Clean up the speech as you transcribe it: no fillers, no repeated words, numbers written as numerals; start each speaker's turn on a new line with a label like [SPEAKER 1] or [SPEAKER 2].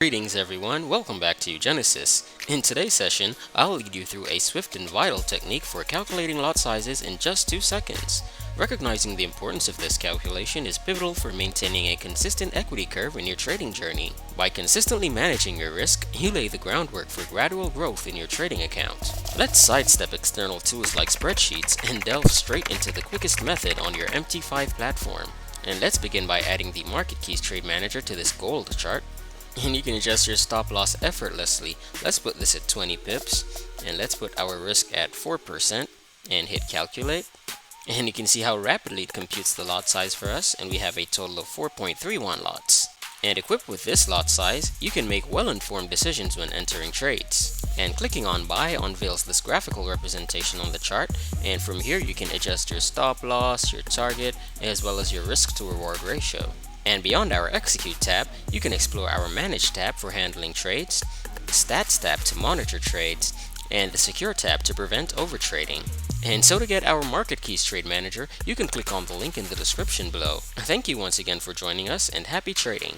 [SPEAKER 1] Greetings everyone, welcome back to uGenesys. In today's session, I'll lead you through a swift and vital technique for calculating lot sizes in just 2 seconds. Recognizing the importance of this calculation is pivotal for maintaining a consistent equity curve in your trading journey. By consistently managing your risk, you lay the groundwork for gradual growth in your trading account. Let's sidestep external tools like spreadsheets and delve straight into the quickest method on your MT5 platform. And let's begin by adding the Market Keys Trade Manager to this gold chart. And you can adjust your stop loss effortlessly. Let's put this at 20 pips, and let's put our risk at 4% and hit calculate. And you can see how rapidly it computes the lot size for us, and we have a total of 4.31 lots. And equipped with this lot size, you can make well-informed decisions when entering trades. And clicking on buy unveils this graphical representation on the chart, and from here you can adjust your stop loss, your target, as well as your risk to reward ratio. And beyond our Execute tab, you can explore our Manage tab for handling trades, Stats tab to monitor trades, and the Secure tab to prevent overtrading. And so to get our Market Keys Trade Manager, you can click on the link in the description below. Thank you once again for joining us, and happy trading!